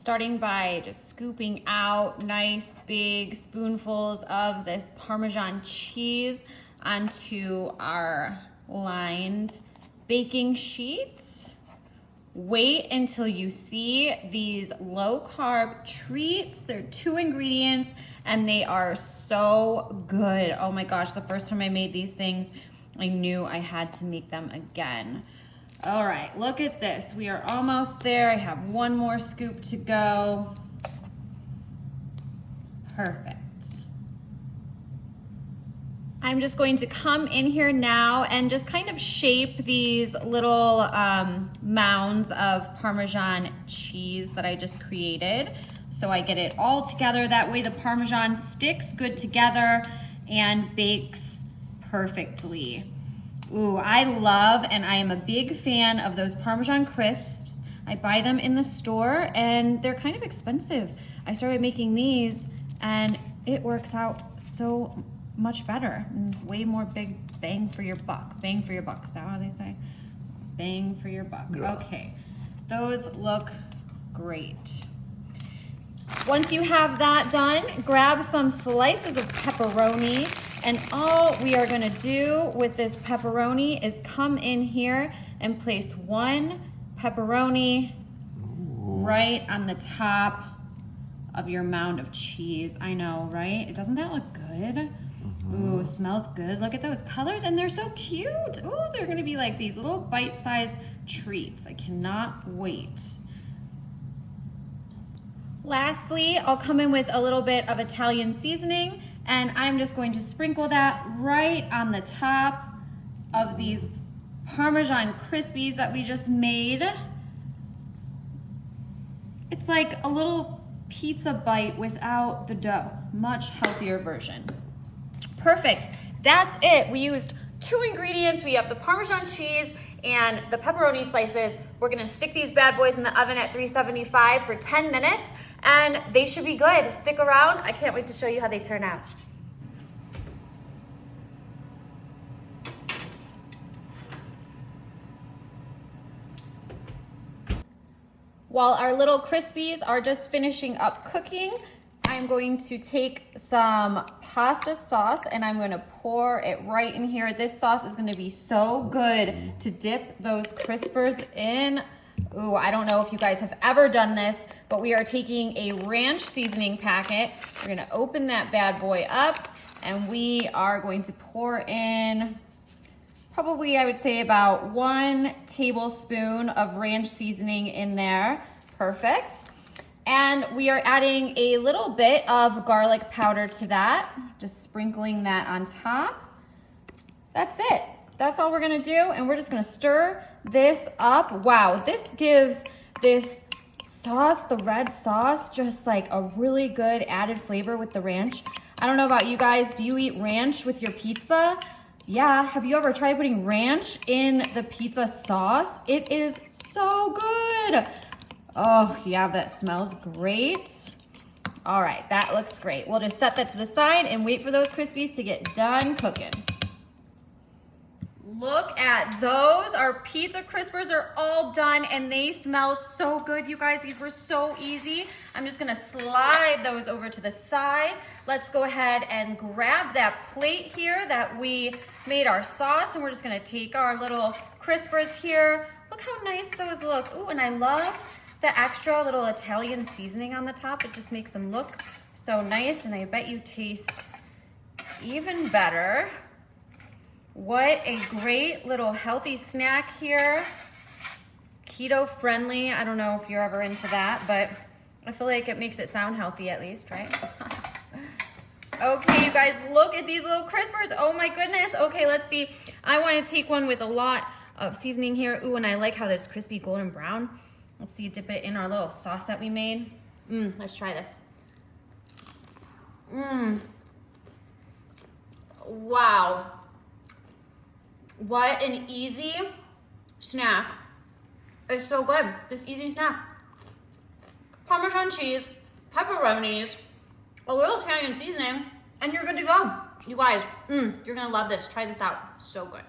starting by just scooping out nice big spoonfuls of this Parmesan cheese onto our lined baking sheet. Wait until you see these low carb treats. They're 2 ingredients and they are so good. Oh my gosh, the first time I made these things, I knew I had to make them again. All right, look at this. We are almost there. I have 1 more scoop to go. Perfect. I'm just going to come in here now and just kind of shape these little mounds of Parmesan cheese that I just created. So I get it all together. That way the Parmesan sticks good together and bakes perfectly. Ooh, I love and I am a big fan of those Parmesan crisps. I buy them in the store and they're kind of expensive. I started making these and it works out so much better and way more big bang for your buck. Bang for your buck, is that how they say? Bang for your buck. Yeah. Okay, those look great. Once you have that done, grab some slices of pepperoni. And all we are gonna do with this pepperoni is come in here and place 1 pepperoni right on the top of your mound of cheese. I know, right? Doesn't that look good? Ooh, smells good. Look at those colors and they're so cute. Ooh, they're gonna be like these little bite-sized treats. I cannot wait. Lastly, I'll come in with a little bit of Italian seasoning and I'm just going to sprinkle that right on the top of these Parmesan Crispies that we just made. It's like a little pizza bite without the dough. Much healthier version. Perfect, that's it. We used 2 ingredients. We have the Parmesan cheese and the pepperoni slices. We're gonna stick these bad boys in the oven at 375 for 10 minutes and they should be good. Stick around, I can't wait to show you how they turn out. While our little Crispies are just finishing up cooking, I'm going to take some pasta sauce and I'm gonna pour it right in here. This sauce is gonna be so good to dip those crispers in. Ooh, I don't know if you guys have ever done this, but we are taking a ranch seasoning packet. We're gonna open that bad boy up and we are going to pour in probably, I would say, about 1 tablespoon of ranch seasoning in there. Perfect. And we are adding a little bit of garlic powder to that, just sprinkling that on top. That's it. That's all we're gonna do, and we're just gonna stir this up. Wow, this gives this sauce, the red sauce, just like a really good added flavor with the ranch. I don't know about you guys, do you eat ranch with your pizza? Yeah, have you ever tried putting ranch in the pizza sauce? It is so good. Oh yeah, that smells great. All right, that looks great. We'll just set that to the side and wait for those Crispies to get done cooking. Look at those. Our pizza crispers are all done and they smell so good, you guys. These were so easy. I'm just gonna slide those over to the side. Let's go ahead and grab that plate here that we made our sauce, and we're just gonna take our little crispers here. Look how nice those look. Ooh, and I love the extra little Italian seasoning on the top. It just makes them look so nice, and I bet you taste even better. What a great little healthy snack here. Keto friendly. I don't know if you're ever into that, but I feel like it makes it sound healthy at least, right? Okay, you guys, look at these little crispers. Oh my goodness. Okay, let's see. I want to take one with a lot of seasoning here. Ooh, and I like how this crispy golden brown. Let's see, dip it in our little sauce that we made. Let's try this. Wow. What an easy snack. It's so good, this easy snack. Parmesan cheese, pepperonis, a little Italian seasoning, and you're good to go. You guys, you're gonna love this. Try this out, so good.